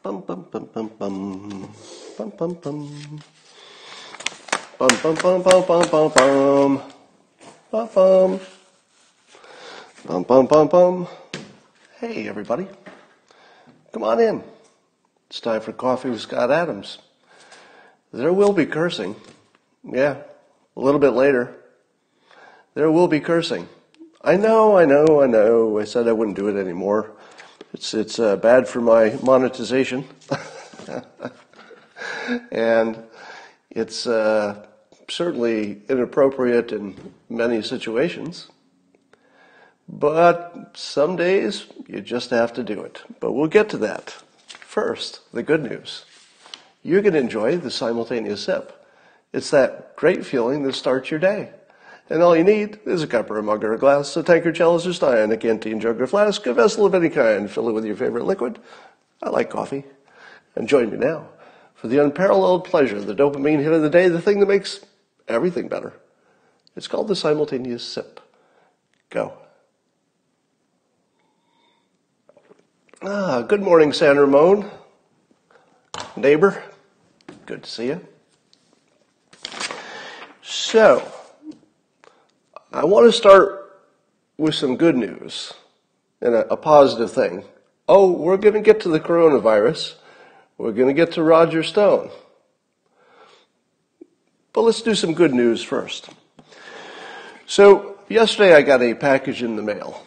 Bum bum bum bum bum. Bum bum bum. Bum bum bum bum bum bum bum. Bum bum. Bum bum bum bum. Hey everybody. Come on in. It's time for Coffee with Scott Adams. There will be cursing. Yeah, a little bit later. There will be cursing. I know. I said I wouldn't do it anymore. It's bad for my monetization. And it's certainly inappropriate in many situations. But some days you just have to do it. But we'll get to that. First, the good news. You're going to enjoy the simultaneous sip. It's that great feeling that starts your day. And all you need is a cup or a mug or a glass, a tankard, chalice or stein, a canteen, jug or flask, a vessel of any kind. Fill it with your favorite liquid. I like coffee. And join me now for the unparalleled pleasure, the dopamine hit of the day, the thing that makes everything better. It's called the simultaneous sip. Go. Good morning, San Ramon. Neighbor, good to see you. So, I want to start with some good news and a positive thing. Oh, we're going to get to the coronavirus. We're going to get to Roger Stone. But let's do some good news first. So, yesterday I got a package in the mail,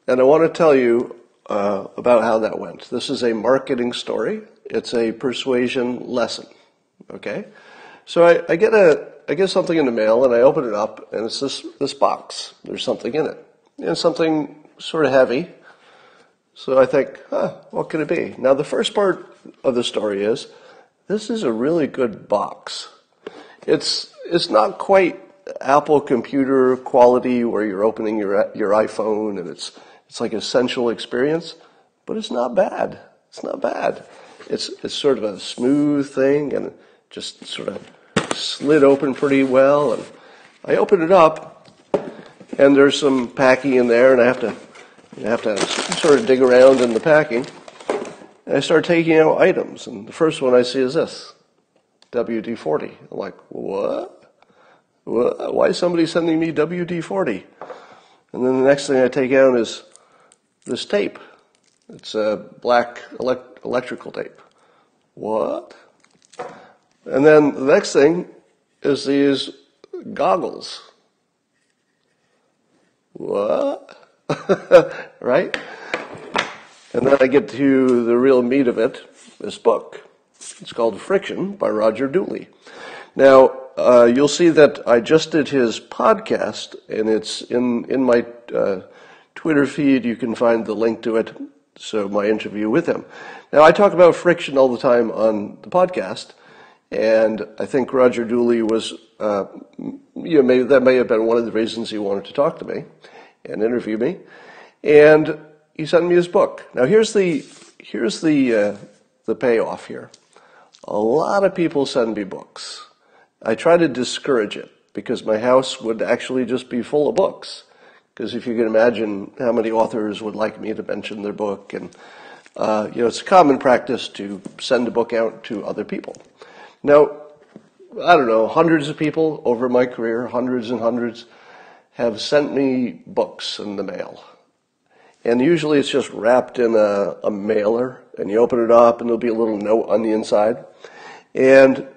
and I want to tell you about how that went. This is a marketing story. It's a persuasion lesson. Okay? So I get something in the mail, and I open it up, and it's this box. There's something in it. And something sort of heavy. So I think, what could it be? Now, the first part of the story is, this is a really good box. It's not quite Apple computer quality where you're opening your iPhone, and it's like an essential experience, but it's not bad. It's not bad. It's sort of a smooth thing, and it just sort of slid open pretty well. And I open it up, and there's some packing in there, and I have to sort of dig around in the packing. And I start taking out items, and the first one I see is this, WD-40. I'm like, what? Why is somebody sending me WD-40? And then the next thing I take out is this tape. It's a black electrical tape. What? And then the next thing is these goggles. What? Right? And then I get to the real meat of it, this book. It's called Friction by Roger Dooley. Now, you'll see that I just did his podcast, and it's in my Twitter feed. You can find the link to it, so my interview with him. Now, I talk about friction all the time on the podcast, and I think Roger Dooley was, that may have been one of the reasons he wanted to talk to me and interview me, and he sent me his book. Now, here's the payoff here. A lot of people send me books. I try to discourage it because my house would actually just be full of books. Because if you can imagine how many authors would like me to mention their book, and it's a common practice to send a book out to other people. Now, I don't know, hundreds of people over my career, hundreds and hundreds, have sent me books in the mail. And usually it's just wrapped in a mailer, and you open it up, and there'll be a little note on the inside. And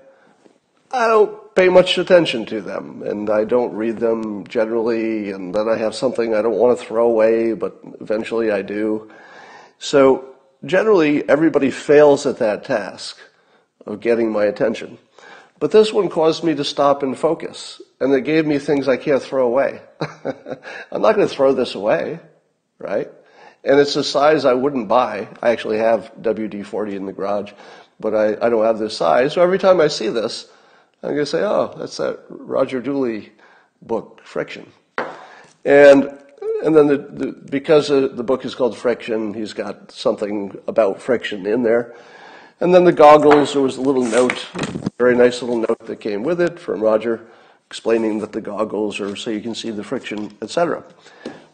I don't pay much attention to them, and I don't read them generally, and then I have something I don't want to throw away, but eventually I do. So generally, everybody fails at that task of getting my attention. But this one caused me to stop and focus, and it gave me things I can't throw away. I'm not going to throw this away, right? And it's a size I wouldn't buy. I actually have WD-40 in the garage, but I don't have this size. So every time I see this, I'm going to say, oh, that's that Roger Dooley book, Friction. And then because the book is called Friction, he's got something about friction in there. And then the goggles, there was a little note, very nice little note that came with it from Roger, explaining that the goggles are so you can see the friction, etc.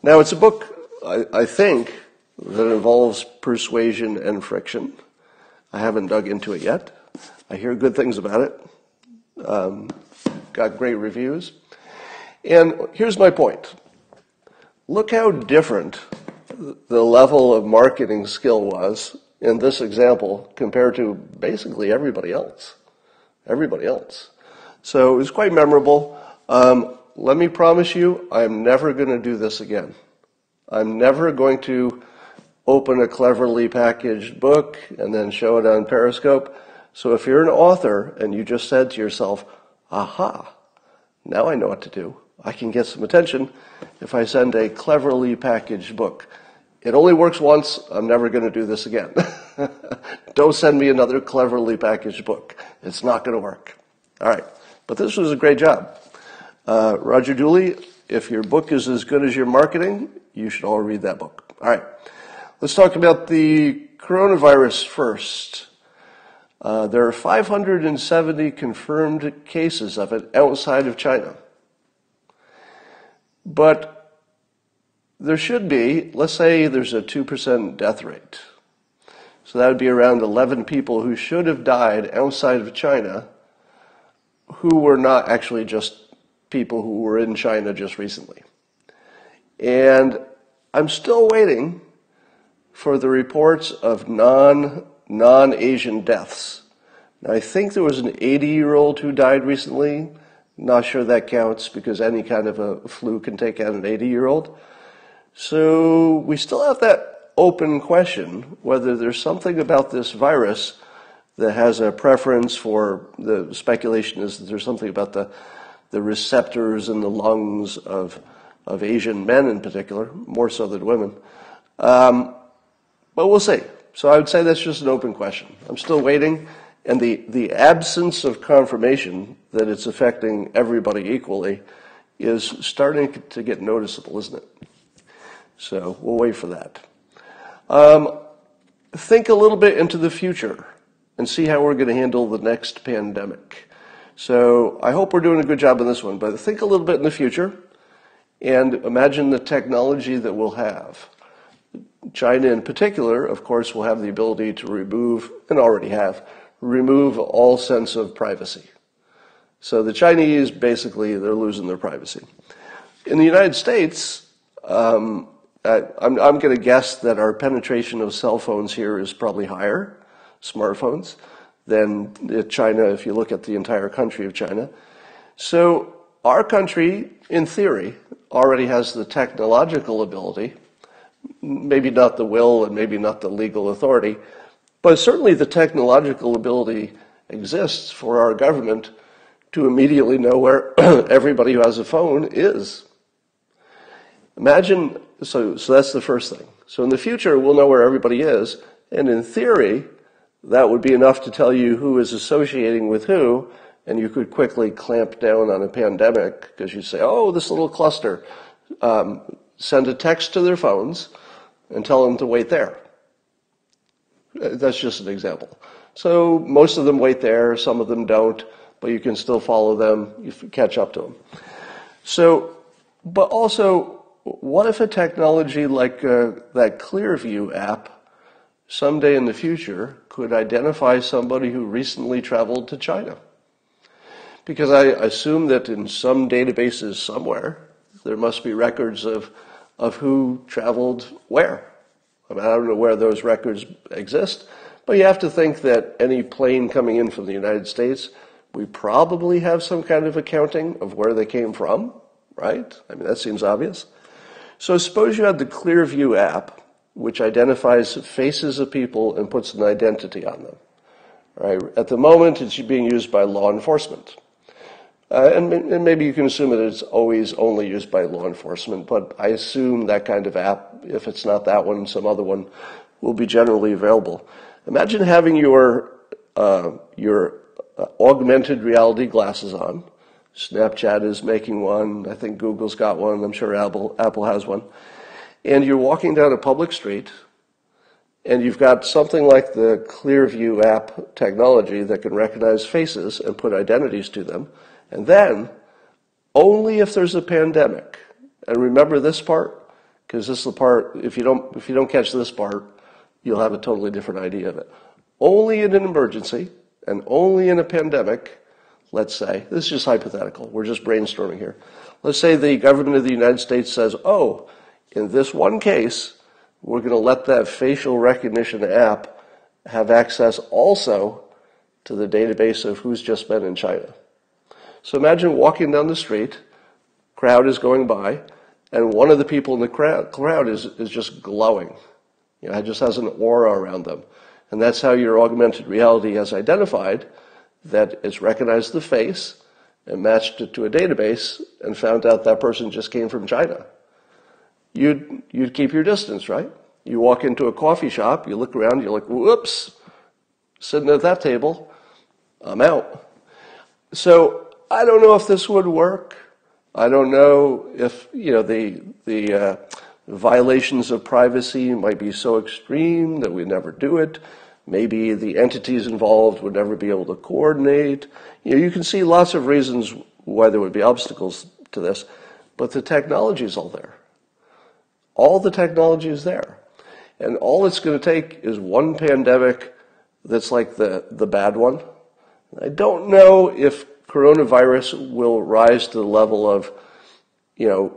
Now, it's a book, I think, that involves persuasion and friction. I haven't dug into it yet. I hear good things about it. Got great reviews. And here's my point. Look how different the level of marketing skill was in this example compared to basically everybody else. Everybody else. So it was quite memorable. Let me promise you, I'm never going to do this again. I'm never going to open a cleverly packaged book and then show it on Periscope. So if you're an author and you just said to yourself, aha, now I know what to do. I can get some attention if I send a cleverly packaged book. It only works once. I'm never going to do this again. Don't send me another cleverly packaged book. It's not going to work. All right. But this was a great job. Roger Dooley, if your book is as good as your marketing, you should all read that book. All right. Let's talk about the coronavirus first. There are 570 confirmed cases of it outside of China. But there should be, let's say there's a 2% death rate. So that would be around 11 people who should have died outside of China who were not actually just people who were in China just recently. And I'm still waiting for the reports of non-Asian deaths. Now, I think there was an 80-year-old who died recently. Not sure that counts because any kind of a flu can take out an 80-year-old. So we still have that open question whether there's something about this virus that has a preference for, the speculation is that there's something about the receptors in the lungs of Asian men in particular, more so than women. But we'll see. So I would say that's just an open question. I'm still waiting. And the absence of confirmation that it's affecting everybody equally is starting to get noticeable, isn't it? So we'll wait for that. Think a little bit into the future and see how we're going to handle the next pandemic. So I hope we're doing a good job on this one, but think a little bit in the future and imagine the technology that we'll have. China in particular, of course, will have the ability to remove, and already have, remove all sense of privacy. So the Chinese, basically, they're losing their privacy. In the United States, I'm going to guess that our penetration of cell phones here is probably higher, smartphones, than China if you look at the entire country of China. So our country, in theory, already has the technological ability, maybe not the will and maybe not the legal authority, but certainly the technological ability exists for our government to immediately know where everybody who has a phone is. Imagine, so that's the first thing. So in the future, we'll know where everybody is, and in theory, that would be enough to tell you who is associating with who, and you could quickly clamp down on a pandemic because you say, oh, this little cluster. Send a text to their phones and tell them to wait there. That's just an example. So most of them wait there, some of them don't, but you can still follow them, you catch up to them. So, but also, what if a technology like that Clearview app someday in the future could identify somebody who recently traveled to China? Because I assume that in some databases somewhere, there must be records of who traveled where. I mean, I don't know where those records exist, but you have to think that any plane coming in from the United States, we probably have some kind of accounting of where they came from, right? I mean, that seems obvious. So suppose you had the Clearview app, which identifies faces of people and puts an identity on them. Right? At the moment, it's being used by law enforcement. And maybe you can assume that it's always only used by law enforcement, but I assume that kind of app, if it's not that one, some other one, will be generally available. Imagine having your augmented reality glasses on. Snapchat is making one. I think Google's got one. I'm sure Apple has one. And you're walking down a public street, and you've got something like the Clearview app technology that can recognize faces and put identities to them. And then, only if there's a pandemic, and remember this part, because this is the part, if you don't catch this part, you'll have a totally different idea of it. Only in an emergency and only in a pandemic, let's say, this is just hypothetical, we're just brainstorming here. Let's say the government of the United States says, oh, in this one case, we're going to let that facial recognition app have access also to the database of who's just been in China. So imagine walking down the street, crowd is going by, and one of the people in the crowd is just glowing. You know, it just has an aura around them. And that's how your augmented reality has identified that it's recognized the face and matched it to a database and found out that person just came from China. You'd keep your distance, right? You walk into a coffee shop, you look around, you're like, whoops, sitting at that table, I'm out. So I don't know if this would work. I don't know if, you know, the violations of privacy might be so extreme that we never do it. Maybe the entities involved would never be able to coordinate. You know, you can see lots of reasons why there would be obstacles to this, but the technology is all there. All the technology is there. And all it's going to take is one pandemic that's like the bad one. I don't know if coronavirus will rise to the level of, you know,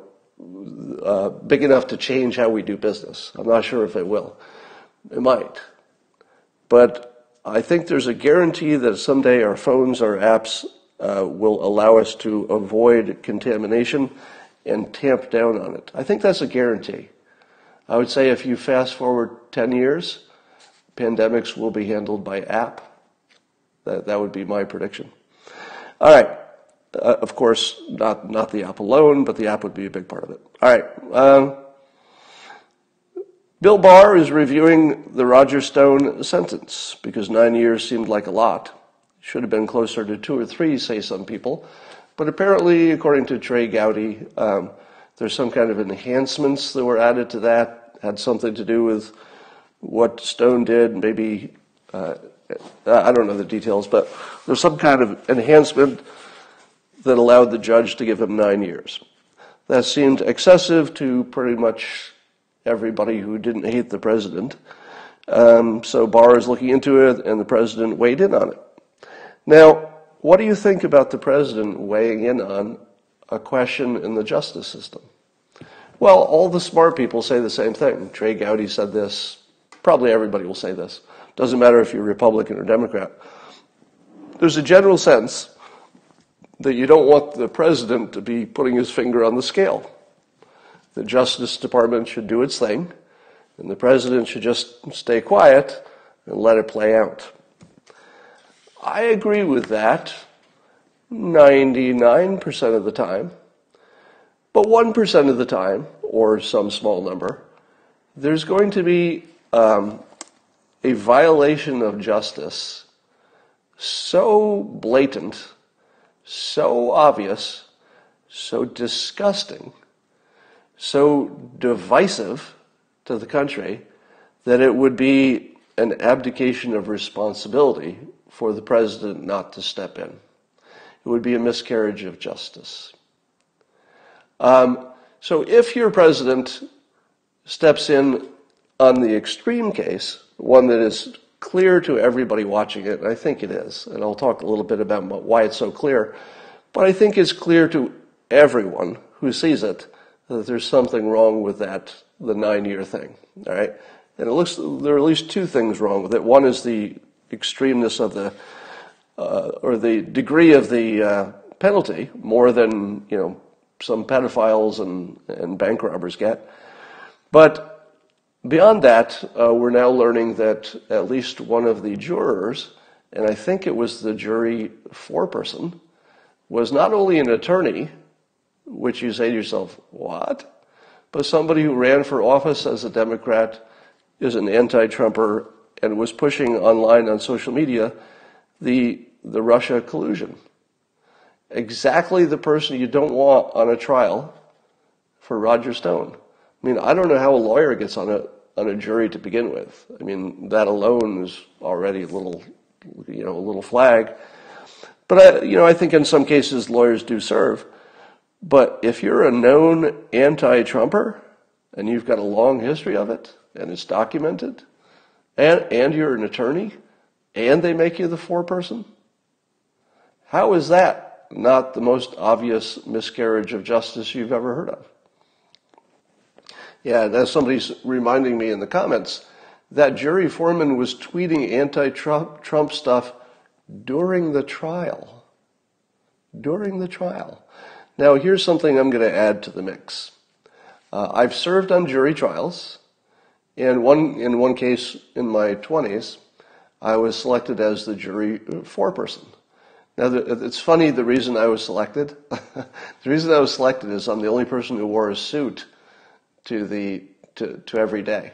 big enough to change how we do business. I'm not sure if it will. It might. But I think there's a guarantee that someday our phones, our apps will allow us to avoid contamination and tamp down on it. I think that's a guarantee. I would say if you fast forward 10 years, pandemics will be handled by app. That would be my prediction. All right. Of course, not the app alone, but the app would be a big part of it. All right. Bill Barr is reviewing the Roger Stone sentence because 9 years seemed like a lot. Should have been closer to 2 or 3, say some people. But apparently, according to Trey Gowdy, there's some kind of enhancements that were added to that, had something to do with what Stone did, maybe, I don't know the details, but there's some kind of enhancement that allowed the judge to give him 9 years. That seemed excessive to pretty much everybody who didn't hate the president. So Barr is looking into it, and the president weighed in on it. Now, what do you think about the president weighing in on a question in the justice system? Well, all the smart people say the same thing. Trey Gowdy said this. Probably everybody will say this. Doesn't matter if you're Republican or Democrat. There's a general sense that you don't want the president to be putting his finger on the scale. The Justice Department should do its thing, and the president should just stay quiet and let it play out. I agree with that 99% of the time, but 1% of the time, or some small number, there's going to be a violation of justice so blatant, so obvious, so disgusting, so divisive to the country that it would be an abdication of responsibility for the president not to step in. It would be a miscarriage of justice. So if your president steps in on the extreme case, one that is clear to everybody watching it, and I think it is, and I'll talk a little bit about why it's so clear, but I think it's clear to everyone who sees it that there's something wrong with that, the 9-year thing, all right? And it looks there are at least 2 things wrong with it. One is the extremeness of the, or the degree of the penalty, more than, you know, some pedophiles and bank robbers get. But beyond that, we're now learning that at least one of the jurors, and I think it was the jury foreperson, was not only an attorney, which you say to yourself, what? But somebody who ran for office as a Democrat, is an anti-Trumper, and was pushing online on social media the Russia collusion. Exactly the person you don't want on a trial for Roger Stone. I mean, I don't know how a lawyer gets on a jury to begin with. I mean, that alone is already a little flag. But I think in some cases lawyers do serve. But if you're a known anti-Trumper and you've got a long history of it and it's documented, And you're an attorney, and they make you the foreperson? How is that not the most obvious miscarriage of justice you've ever heard of? Yeah, now somebody's reminding me in the comments that jury foreman was tweeting anti-Trump stuff during the trial. During the trial. Now, here's something I'm going to add to the mix. I've served on jury trials, and in one case in my 20s, I was selected as the jury foreperson. Now, it's funny the reason I was selected. The reason I was selected is I'm the only person who wore a suit to every day.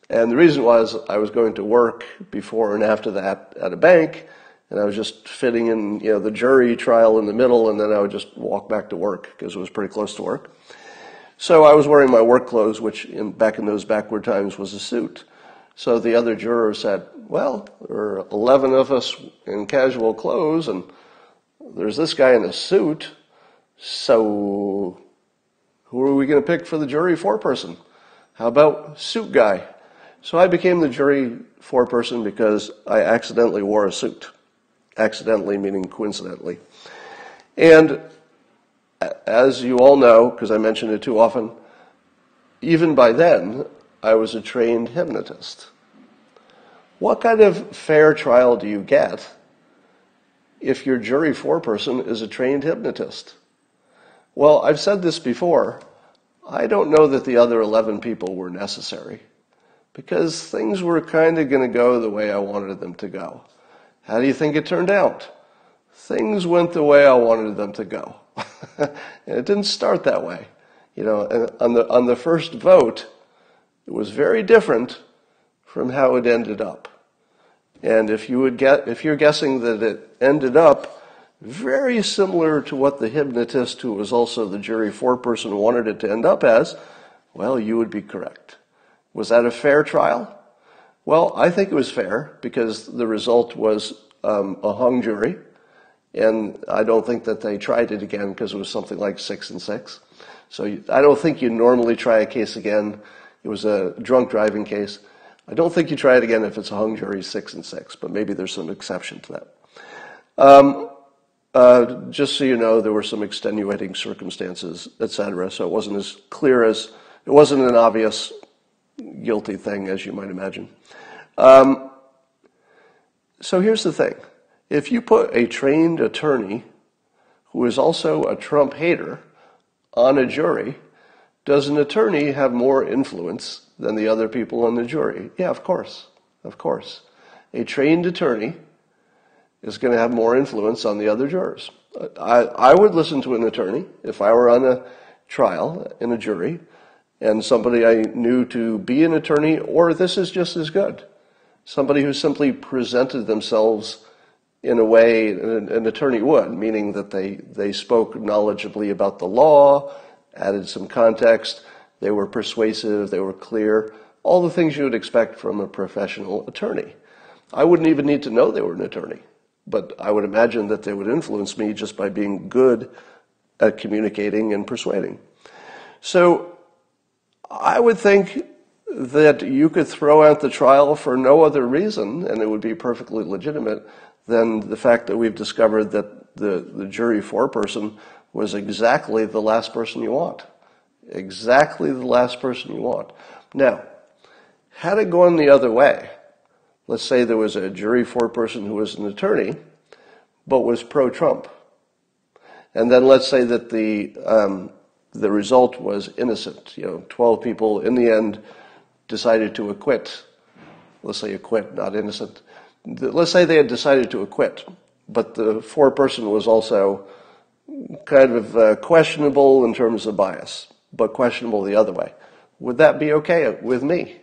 And the reason was I was going to work before and after that at a bank, and I was just fitting in, the jury trial in the middle, and then I would just walk back to work because it was pretty close to work. So I was wearing my work clothes, which back in those backward times was a suit. So the other jurors said, well, there are 11 of us in casual clothes, and there's this guy in a suit, so who are we going to pick for the jury foreperson? How about suit guy? So I became the jury foreperson because I accidentally wore a suit. Accidentally meaning coincidentally. And as you all know, because I mention it too often, even by then, I was a trained hypnotist. What kind of fair trial do you get if your jury foreperson is a trained hypnotist? Well, I've said this before. I don't know that the other 11 people were necessary because things were kind of going to go the way I wanted them to go. How do you think it turned out? Things went the way I wanted them to go. And it didn't start that way. And on the first vote, it was very different from how it ended up. And if you're guessing that it ended up very similar to what the hypnotist who was also the jury foreperson wanted it to end up as, well, you would be correct. Was that a fair trial? Well, I think it was fair because the result was a hung jury, and I don't think that they tried it again because it was something like 6-6. So I don't think you normally try a case again. It was a drunk driving case. I don't think you try it again if it's a hung jury 6-6, but maybe there's some exception to that. Just so you know, there were some extenuating circumstances, etc. So it wasn't as clear as, it wasn't an obvious guilty thing as you might imagine. So here's the thing. If you put a trained attorney who is also a Trump hater on a jury, does an attorney have more influence than the other people on the jury? Yeah, of course. Of course. A trained attorney is going to have more influence on the other jurors. I would listen to an attorney if I were on a trial in a jury and somebody I knew to be an attorney, or this is just as good, somebody who simply presented themselves in a way an attorney would, meaning that they spoke knowledgeably about the law, added some context, they were persuasive, they were clear, all the things you would expect from a professional attorney. I wouldn't even need to know they were an attorney, but I would imagine that they would influence me just by being good at communicating and persuading. So I would think that you could throw out the trial for no other reason, and it would be perfectly legitimate, than the fact that we've discovered that the jury foreperson was exactly the last person you want. Exactly the last person you want. Now, had it gone the other way, let's say there was a jury foreperson who was an attorney, but was pro-Trump. And then let's say that the result was innocent. 12 people in the end decided to acquit. Let's say acquit, not innocent. Let's say they had decided to acquit, but the foreperson was also kind of questionable in terms of bias, but questionable the other way. Would that be okay with me?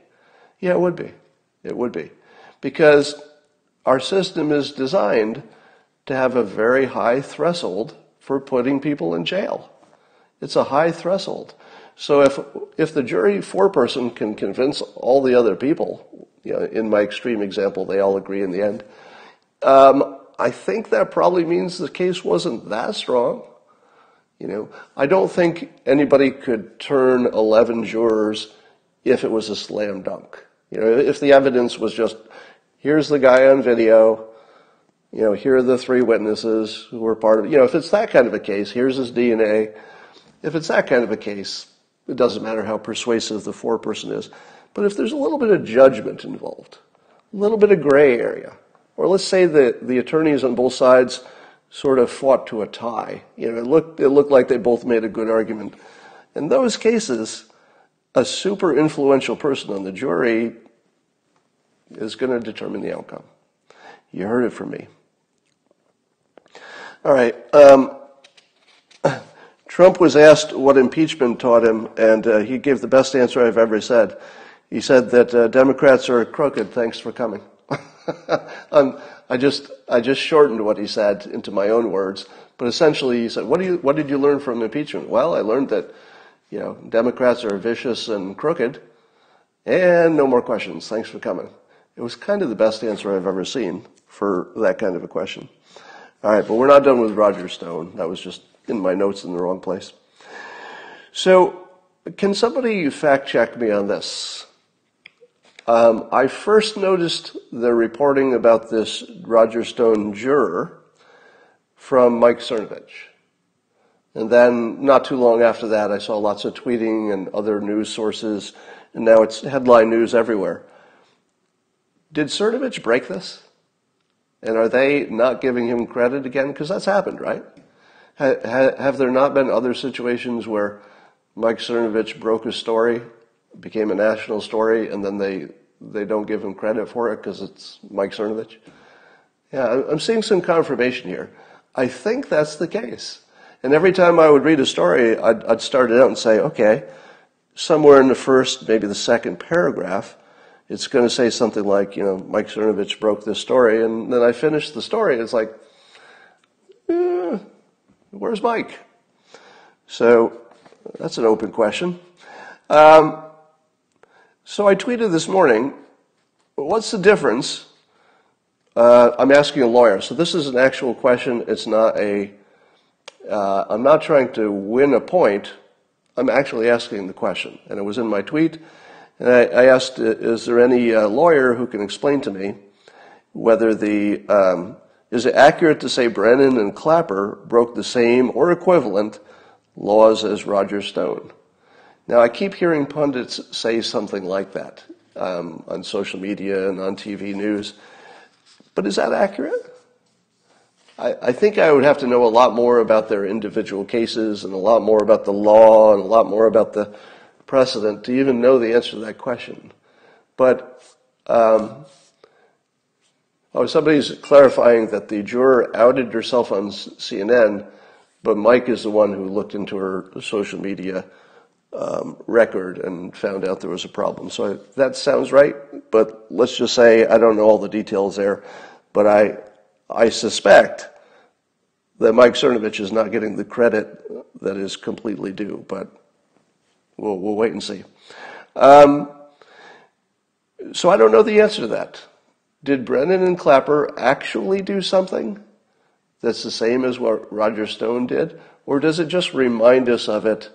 Yeah, it would be. It would be. Because our system is designed to have a very high threshold for putting people in jail. It's a high threshold. So if the jury foreperson can convince all the other people, in my extreme example, they all agree in the end, I think that probably means the case wasn't that strong. I don't think anybody could turn 11 jurors if it was a slam dunk. You know, if the evidence was just, here's the guy on video, you know, here are the 3 witnesses who were part of it. You know, if it's that kind of a case, here's his DNA. If it's that kind of a case, it doesn't matter how persuasive the foreperson is. But if there's a little bit of judgment involved, a little bit of gray area, or let's say that the attorneys on both sides sort of fought to a tie. You know, it looked like they both made a good argument. In those cases, a super influential person on the jury is going to determine the outcome. You heard it from me. All right. Trump was asked what impeachment taught him, and he gave the best answer I've ever said. He said that Democrats are crooked. Thanks for coming. I just shortened what he said into my own words, but essentially he said, "What did you learn from impeachment?" Well, I learned that, you know, Democrats are vicious and crooked, and no more questions. Thanks for coming. It was kind of the best answer I've ever seen for that kind of a question. All right, but we're not done with Roger Stone. That was just in my notes in the wrong place. So, can somebody fact check me on this? I first noticed the reporting about this Roger Stone juror from Mike Cernovich. And then not too long after that, I saw lots of tweeting and other news sources, and now it's headline news everywhere. Did Cernovich break this? And are they not giving him credit again? Because that's happened, right? Have there not been other situations where Mike Cernovich broke a story, became a national story, and then they don't give him credit for it because it's Mike Cernovich? Yeah, I'm seeing some confirmation here. I think that's the case. And every time I would read a story, I'd start it out and say, okay, somewhere in the first, maybe the second paragraph, it's going to say something like, you know, Mike Cernovich broke this story, and then I finish the story, and it's like, where's Mike? So that's an open question. So I tweeted this morning, what's the difference? I'm asking a lawyer, so this is an actual question. It's not I'm not trying to win a point. I'm actually asking the question, and it was in my tweet. And I asked, is there any lawyer who can explain to me whether is it accurate to say Brennan and Clapper broke the same or equivalent laws as Roger Stone? Now, I keep hearing pundits say something like that on social media and on TV news, but is that accurate? I think I would have to know a lot more about their individual cases and a lot more about the law and a lot more about the precedent to even know the answer to that question. But somebody's clarifying that the juror outed herself on CNN, but Mike is the one who looked into her social media record and found out there was a problem. So that sounds right, but let's just say I don't know all the details there, but I suspect that Mike Cernovich is not getting the credit that is completely due, but we'll wait and see. So I don't know the answer to that. Did Brennan and Clapper actually do something that's the same as what Roger Stone did? Or does it just remind us of it,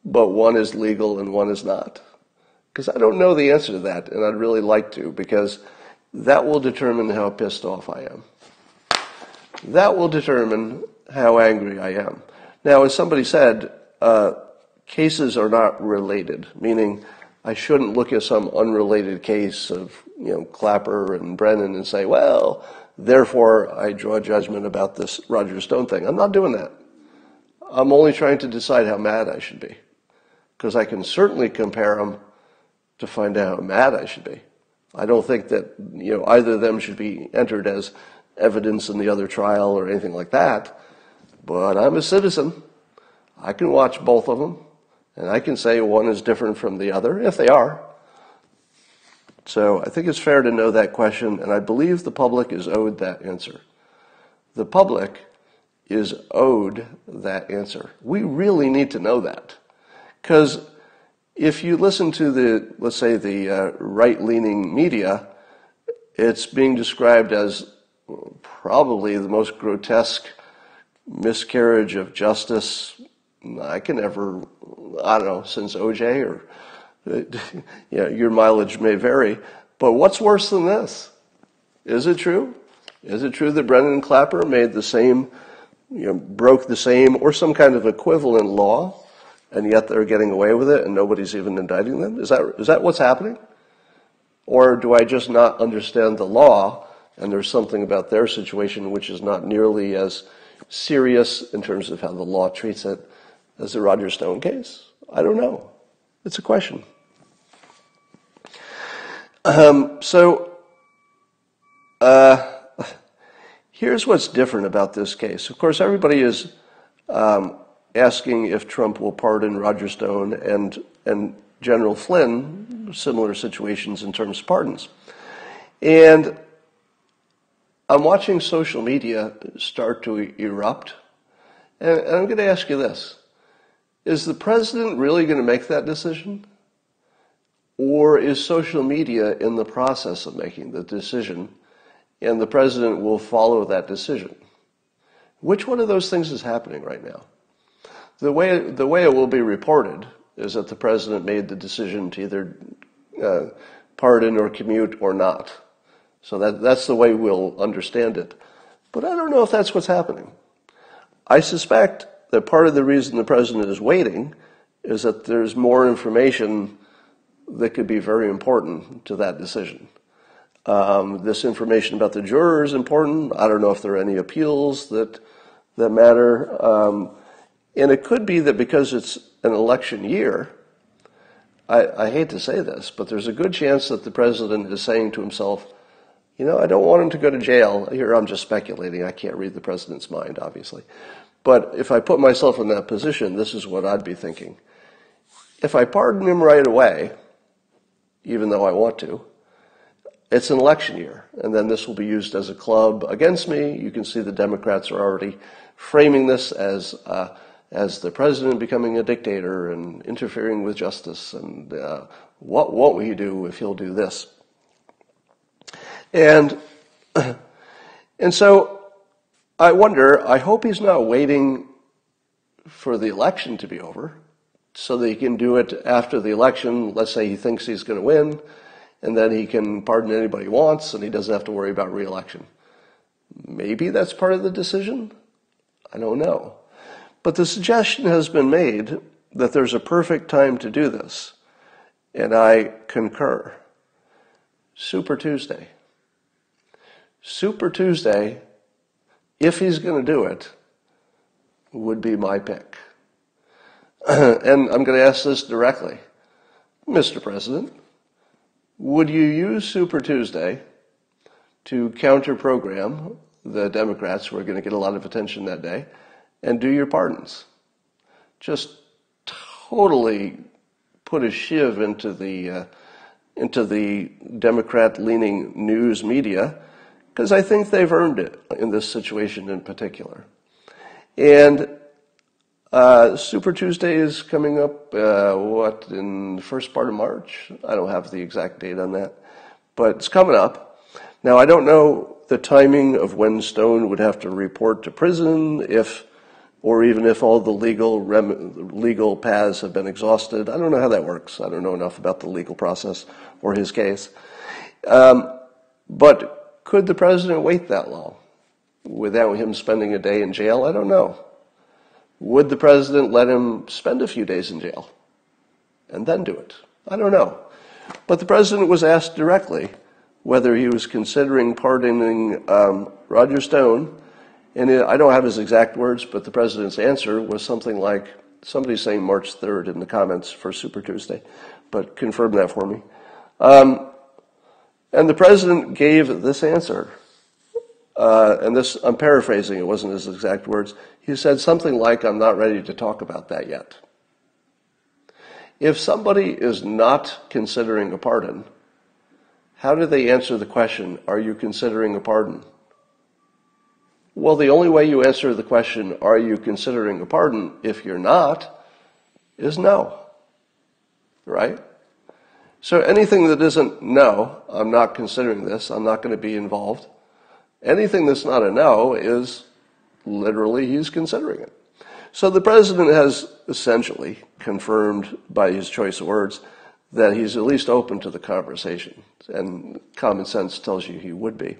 but one is legal and one is not? Because I don't know the answer to that, and I'd really like to, because that will determine how pissed off I am. That will determine how angry I am. Now, as somebody said, cases are not related, meaning I shouldn't look at some unrelated case of, you know, Clapper and Brennan and say, well, therefore I draw judgment about this Roger Stone thing. I'm not doing that. I'm only trying to decide how mad I should be, because I can certainly compare them to find out how mad I should be. I don't think that, you know, either of them should be entered as evidence in the other trial or anything like that, but I'm a citizen. I can watch both of them, and I can say one is different from the other, if they are. So I think it's fair to know that question, and I believe the public is owed that answer. The public is owed that answer. We really need to know that, because if you listen to let's say the right-leaning media, it's being described as probably the most grotesque miscarriage of justice I don't know, since OJ or Your mileage may vary, but what's worse than this? Is it true? Is it true that Brennan and Clapper made the same, broke the same or some kind of equivalent law, and yet they're getting away with it and nobody's even indicting them? Is that what's happening? Or do I just not understand the law and there's something about their situation which is not nearly as serious in terms of how the law treats it as the Roger Stone case? I don't know. It's a question. Here's what's different about this case. Of course, everybody is asking if Trump will pardon Roger Stone and General Flynn, similar situations in terms of pardons. And I'm watching social media start to erupt, and I'm going to ask you this. Is the president really going to make that decision? Or is social media in the process of making the decision, and the president will follow that decision? Which one of those things is happening right now? The way it will be reported is that the president made the decision to either pardon or commute or not. So that's the way we'll understand it. But I don't know if that's what's happening. I suspect that part of the reason the president is waiting is that there's more information that could be very important to that decision. This information about the juror is important. I don't know if there are any appeals that matter. And it could be that because it's an election year, I hate to say this, but there's a good chance that the president is saying to himself, I don't want him to go to jail. Here I'm just speculating. I can't read the president's mind, obviously. But if I put myself in that position, this is what I'd be thinking. If I pardon him right away, even though I want to, it's an election year, and then this will be used as a club against me. You can see the Democrats are already framing this as the president becoming a dictator and interfering with justice, and what won't he do if he'll do this? And so I wonder, I hope he's not waiting for the election to be over so that he can do it after the election. Let's say he thinks he's going to win, and then he can pardon anybody he wants, and he doesn't have to worry about re-election. Maybe that's part of the decision. I don't know. But the suggestion has been made that there's a perfect time to do this, and I concur. Super Tuesday. Super Tuesday, if he's going to do it, would be my pick. And I'm going to ask this directly. Mr. President, would you use Super Tuesday to counter-program the Democrats, who are going to get a lot of attention that day, and do your pardons? Just totally put a shiv into the Democrat-leaning news media, because I think they've earned it in this situation in particular. And Super Tuesday is coming up, in the first part of March? I don't have the exact date on that, but it's coming up. Now, I don't know the timing of when Stone would have to report to prison, or even if all the legal paths have been exhausted. I don't know how that works. I don't know enough about the legal process or his case. But could the president wait that long without him spending a day in jail? I don't know. Would the president let him spend a few days in jail and then do it? I don't know. But the president was asked directly whether he was considering pardoning Roger Stone. And I don't have his exact words, but the president's answer was something like, somebody's saying March 3rd in the comments for Super Tuesday, but confirm that for me. And the president gave this answer. And this, I'm paraphrasing, it wasn't his exact words. He said something like, I'm not ready to talk about that yet. If somebody is not considering a pardon, how do they answer the question, are you considering a pardon? Well, the only way you answer the question, are you considering a pardon, if you're not, is no. Right? So anything that isn't no, I'm not considering this, I'm not going to be involved. Anything that's not a no is literally he's considering it. So the president has essentially confirmed by his choice of words that he's at least open to the conversation, and common sense tells you he would be.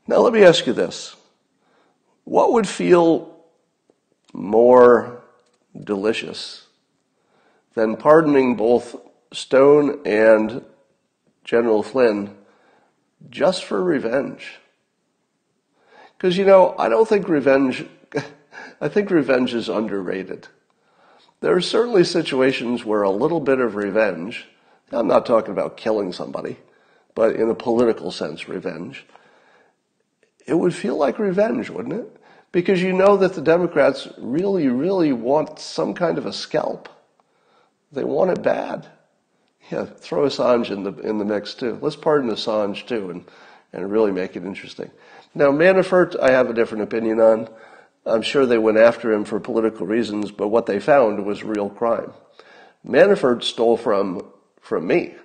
Now let me ask you this. What would feel more delicious than pardoning both Stone and General Flynn just for revenge? Because, I don't think I think revenge is underrated. There are certainly situations where a little bit of revenge, I'm not talking about killing somebody, but in a political sense, revenge, it would feel like revenge, wouldn't it? Because you know that the Democrats really, really want some kind of a scalp. They want it bad. Yeah, throw Assange in the mix too. Let's pardon Assange too and really make it interesting. Now, Manafort, I have a different opinion on. I'm sure they went after him for political reasons, but what they found was real crime. Manafort stole from me,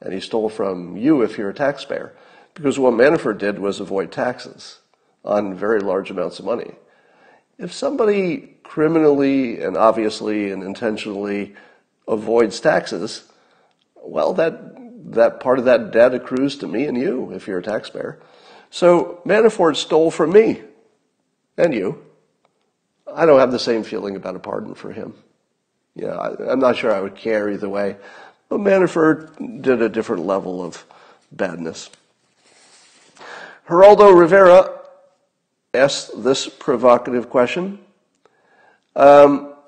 and he stole from you if you're a taxpayer, because what Manafort did was avoid taxes on very large amounts of money. If somebody criminally and obviously and intentionally avoids taxes, well, that part of that debt accrues to me and you if you're a taxpayer. So Manafort stole from me and you. I don't have the same feeling about a pardon for him. Yeah, I'm not sure I would care either way. But Manafort did a different level of badness. Geraldo Rivera asked this provocative question. So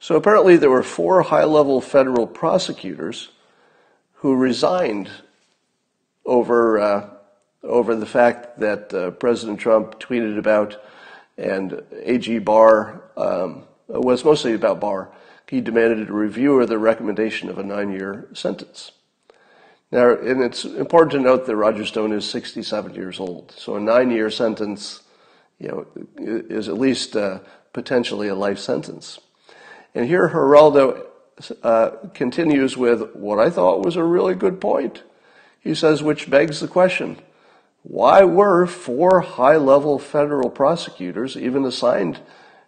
apparently there were 4 high-level federal prosecutors who resigned over the fact that President Trump tweeted about, and AG Barr was mostly about Barr. He demanded a review of the recommendation of a 9-year sentence. Now, and it's important to note that Roger Stone is 67 years old, so a 9-year sentence, is at least potentially a life sentence. And here Geraldo continues with what I thought was a really good point. He says, which begs the question, why were 4 high-level federal prosecutors even assigned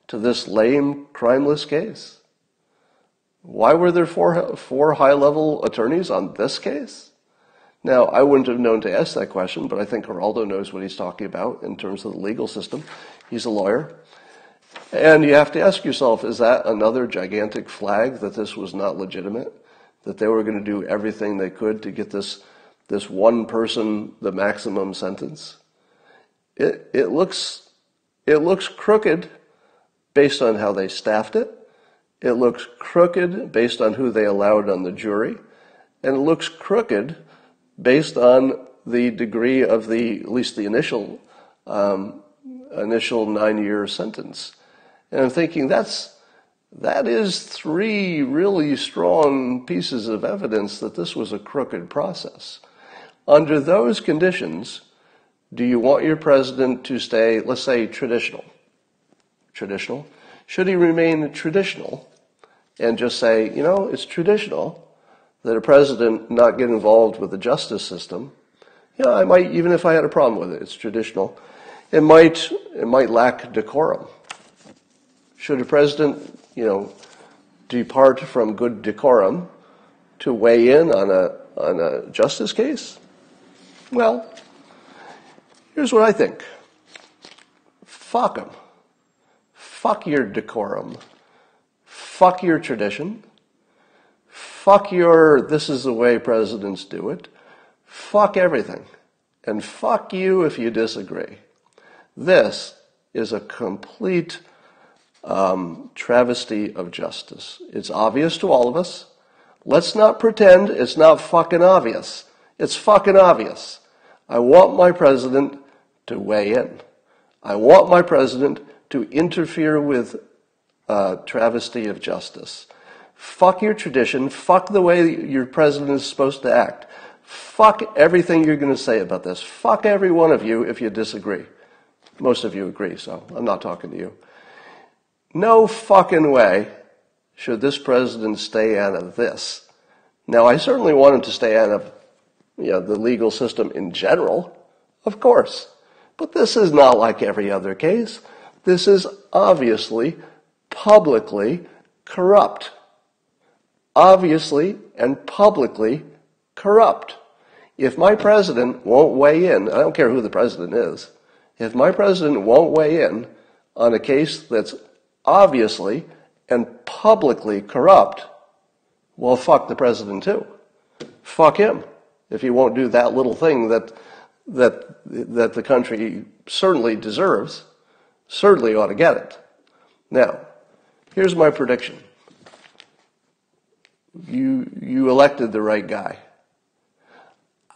to this lame, crimeless case? Why were there 4 high-level attorneys on this case? Now, I wouldn't have known to ask that question, but I think Geraldo knows what he's talking about in terms of the legal system. He's a lawyer. And you have to ask yourself, is that another gigantic flag that this was not legitimate? That they were going to do everything they could to get this one person the maximum sentence? It looks crooked based on how they staffed it. It looks crooked based on who they allowed on the jury. And it looks crooked based on the degree of at least the initial 9-year sentence. And I'm thinking that is 3 really strong pieces of evidence that this was a crooked process. Under those conditions, do you want your president to stay, let's say, traditional? Traditional? Should he remain traditional and just say, it's traditional that a president not get involved with the justice system? I might, even if I had a problem with it, it's traditional. It might lack decorum. Should a president, depart from good decorum to weigh in on a justice case? Well, here's what I think. Fuck him. Fuck your decorum. Fuck your tradition. Fuck your, this is the way presidents do it. Fuck everything. And fuck you if you disagree. This is a complete travesty of justice. It's obvious to all of us. Let's not pretend it's not fucking obvious. It's fucking obvious. I want my president to weigh in. I want my president to interfere with travesty of justice. Fuck your tradition. Fuck the way your president is supposed to act. Fuck everything you're going to say about this. Fuck every one of you if you disagree. Most of you agree, so I'm not talking to you. No fucking way should this president stay out of this. Now, I certainly want him to stay out of the legal system in general, of course. But this is not like every other case. This is obviously, publicly corrupt. obviously and publicly corrupt. If my president won't weigh in, I don't care who the president is, if my president won't weigh in on a case that's obviously and publicly corrupt, well, fuck the president too. Fuck him if he won't do that little thing that the country certainly deserves, certainly ought to get it. Now, here's my prediction. You elected the right guy.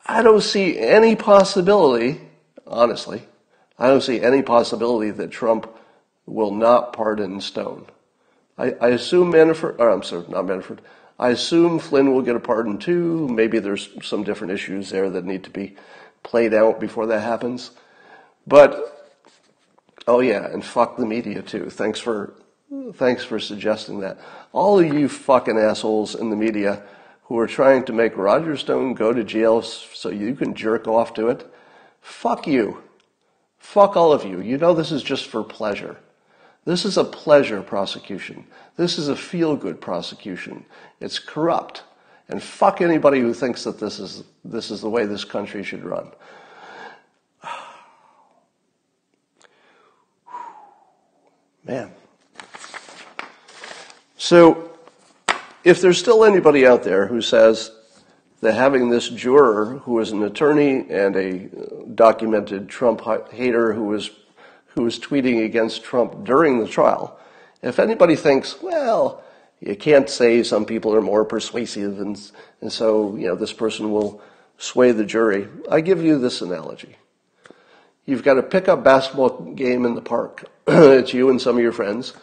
I don't see any possibility, honestly, I don't see any possibility that Trump will not pardon Stone. I assume I assume Flynn will get a pardon too. Maybe there's some different issues there that need to be played out before that happens. But, oh yeah, and fuck the media too. Thanks for suggesting that. All of you fucking assholes in the media who are trying to make Roger Stone go to jail so you can jerk off to it, fuck you. Fuck all of you. You know this is just for pleasure. This is a pleasure prosecution. This is a feel-good prosecution. It's corrupt. And fuck anybody who thinks that this is the way this country should run. Man. So, if there's still anybody out there who says that having this juror who is an attorney and a documented Trump hater who was tweeting against Trump during the trial, if anybody thinks, well, you can't say some people are more persuasive and so, this person will sway the jury, I give you this analogy. You've got a pickup basketball game in the park. It's you and some of your friends.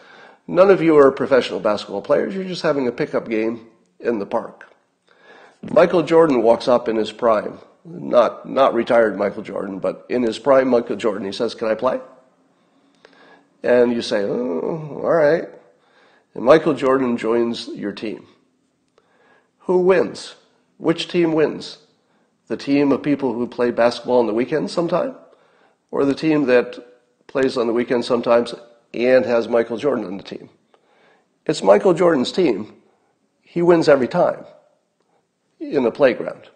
None of you are professional basketball players. You're just having a pickup game in the park. Michael Jordan walks up in his prime. Not retired Michael Jordan, but in his prime Michael Jordan. He says, "Can I play?" And you say, "Oh, all right." And Michael Jordan joins your team. Who wins? Which team wins? The team of people who play basketball on the weekends sometime? Or the team that plays on the weekends sometimes and has Michael Jordan on the team? It's Michael Jordan's team. He wins every time in the playground.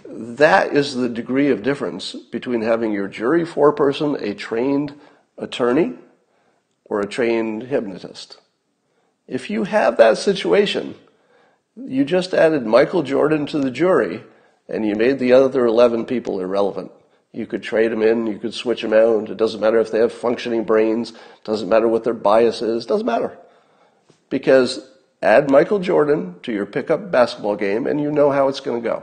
That is the degree of difference between having your jury foreperson a trained attorney or a trained hypnotist. If you have that situation, you just added Michael Jordan to the jury and you made the other 11 people irrelevant. You could trade them in, you could switch them out. It doesn't matter if they have functioning brains. It doesn't matter what their bias is. It doesn't matter. Because add Michael Jordan to your pickup basketball game and you know how it's going to go.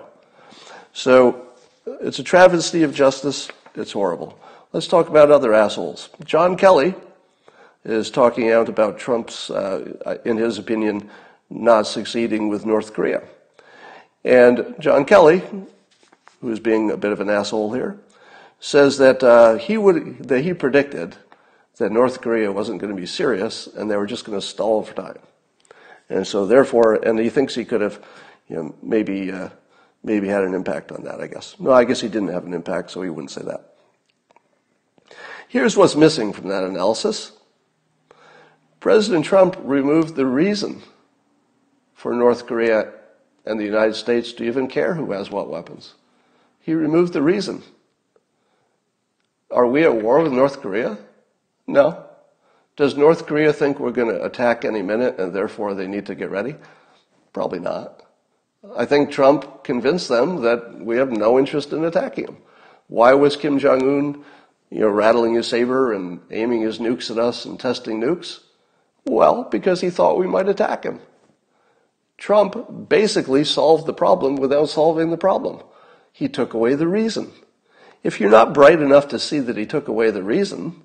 So it's a travesty of justice. It's horrible. Let's talk about other assholes. John Kelly is talking out about Trump's, in his opinion, not succeeding with North Korea. And John Kelly, who is being a bit of an asshole here, says that he predicted that North Korea wasn't going to be serious and they were just going to stall for time. And so therefore, and he thinks he could have, maybe had an impact on that, I guess. No, I guess he didn't have an impact, so he wouldn't say that. Here's what's missing from that analysis. President Trump removed the reason for North Korea and the United States to even care who has what weapons. He removed the reason. Are we at war with North Korea? No. Does North Korea think we're going to attack any minute and therefore they need to get ready? Probably not. I think Trump convinced them that we have no interest in attacking them. Why was Kim Jong-un, rattling his saber and aiming his nukes at us and testing nukes? Well, because he thought we might attack him. Trump basically solved the problem without solving the problem. He took away the reason. If you're not bright enough to see that he took away the reason,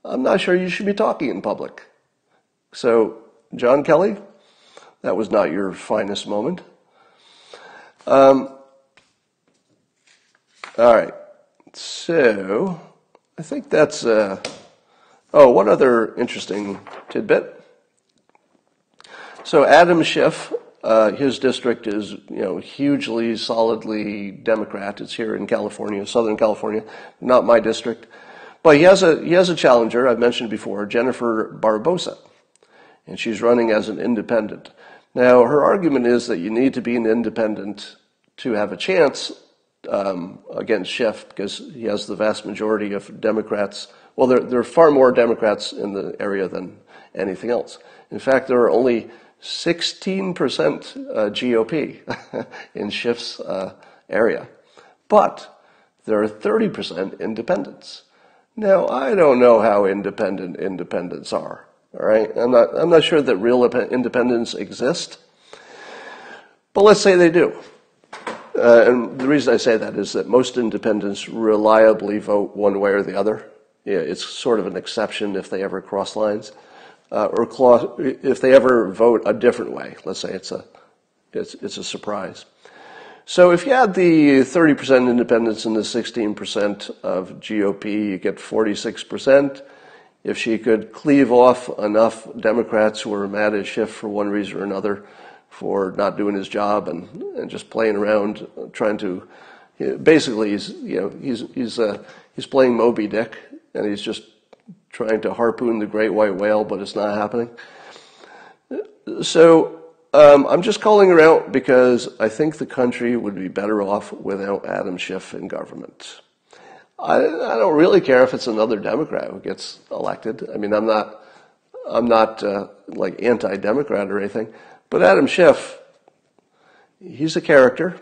I'm not sure you should be talking in public. So, John Kelly, that was not your finest moment. All right. So, I think that's, one other interesting tidbit. So Adam Schiff, his district is, hugely, solidly Democrat. It's here in California, Southern California, not my district. But he has a challenger, I've mentioned before, Jennifer Barbosa. And she's running as an independent. Now, her argument is that you need to be an independent to have a chance against Schiff, because he has the vast majority of Democrats. Well, there are far more Democrats in the area than anything else. In fact, there are only 16% GOP in Schiff's area. But there are 30% independents. Now, I don't know how independent independents are. All right, I'm not sure that real independents exist, but let's say they do. And the reason I say that is that most independents reliably vote one way or the other. Yeah, it's sort of an exception if they ever cross lines, if they ever vote a different way. Let's say it's a surprise. So if you add the 30% independents and the 16% of GOP, you get 46%. If she could cleave off enough Democrats who are mad at Schiff for one reason or another, for not doing his job and just playing around, trying to, basically he's playing Moby Dick, and he's just trying to harpoon the great white whale, but it's not happening. So I'm just calling her out because I think the country would be better off without Adam Schiff in government. I don't really care if it's another Democrat who gets elected. I mean, I'm not like anti-Democrat or anything, but Adam Schiff, he's a character,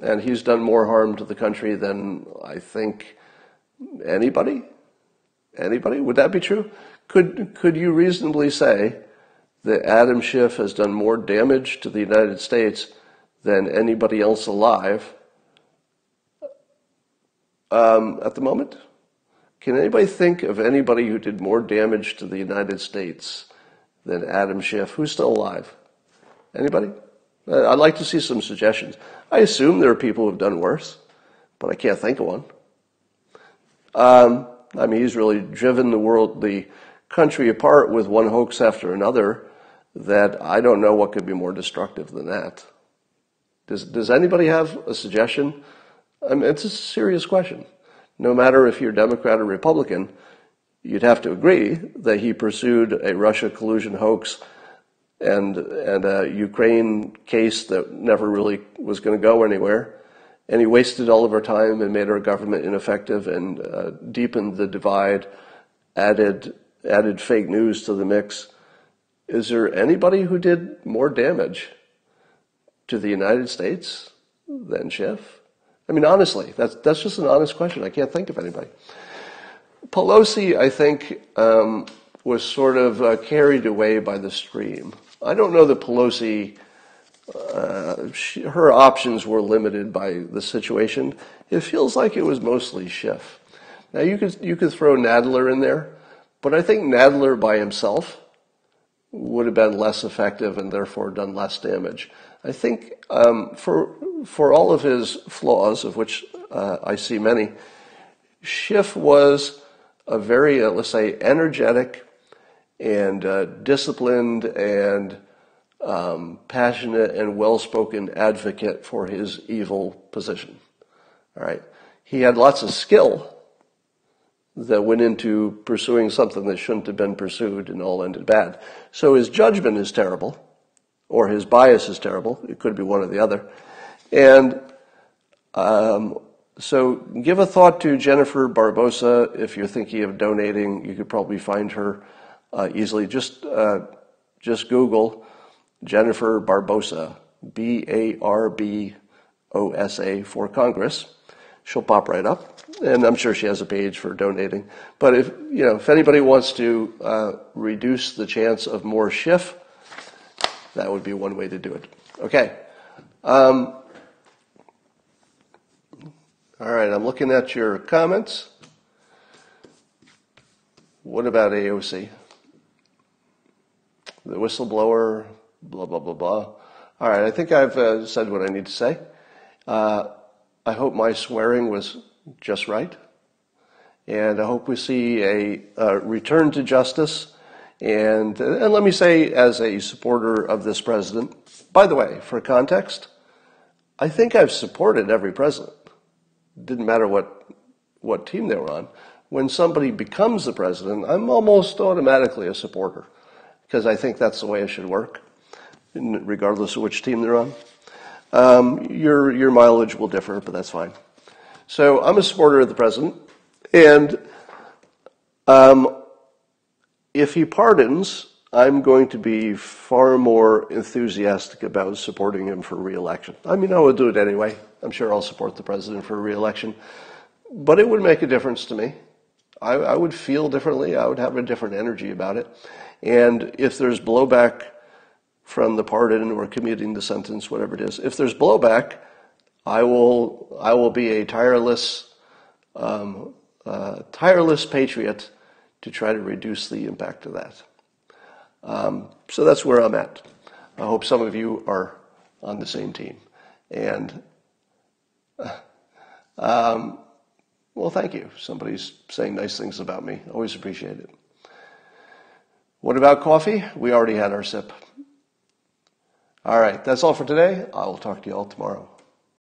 and he's done more harm to the country than I think anybody. Anybody? Would that be true? Could you reasonably say that Adam Schiff has done more damage to the United States than anybody else alive at the moment? Can anybody think of anybody who did more damage to the United States than Adam Schiff? Who's still alive? Anybody? I'd like to see some suggestions. I assume there are people who've done worse, but I can't think of one. I mean, he's really driven the country apart with one hoax after another that I don't know what could be more destructive than that. Does anybody have a suggestion? I mean, it's a serious question. No matter if you're Democrat or Republican, you'd have to agree that he pursued a Russia collusion hoax and a Ukraine case that never really was going to go anywhere. And he wasted all of our time and made our government ineffective and deepened the divide, added fake news to the mix. Is there anybody who did more damage to the United States than Schiff? I mean, honestly, that's just an honest question. I can't think of anybody. Pelosi, I think, was sort of carried away by the stream. I don't know that Pelosi, her options were limited by the situation. It feels like it was mostly Schiff. Now, you could throw Nadler in there, but I think Nadler by himself would have been less effective and therefore done less damage. I think for all of his flaws, of which I see many, Schiff was a very, let's say, energetic and disciplined and passionate and well-spoken advocate for his evil position. All right, he had lots of skill that went into pursuing something that shouldn't have been pursued and all ended bad. So his judgment is terrible, or his bias is terrible. It could be one or the other. And so give a thought to Jennifer Barbosa. If you're thinking of donating, you could probably find her easily. Just Google Jennifer Barbosa, Barbosa for Congress. She'll pop right up. And I'm sure she has a page for donating. But if anybody wants to reduce the chance of more Schiff, that would be one way to do it. Okay. All right, I'm looking at your comments. What about AOC? The whistleblower, blah, blah, blah, blah. All right, I think I've said what I need to say. I hope my swearing was just right. And I hope we see a return to justice. And let me say, as a supporter of this president, by the way, for context, I think I've supported every president. Didn't matter what team they were on. When somebody becomes the president, I'm almost automatically a supporter because I think that's the way it should work. regardless of which team they're on. Your mileage will differ, but that's fine. So I'm a supporter of the president, and if he pardons, I'm going to be far more enthusiastic about supporting him for re-election. I mean, I would do it anyway. I'm sure I'll support the president for re-election, but it would make a difference to me. I would feel differently. I would have a different energy about it. And if there's blowback from the pardon or commuting the sentence, whatever it is, if there's blowback, I will be a tireless patriot to try to reduce the impact of that. So that's where I'm at. I hope some of you are on the same team. And well, thank you. Somebody's saying nice things about me. Always appreciate it. What about coffee? We already had our sip. All right, that's all for today. I will talk to you all tomorrow.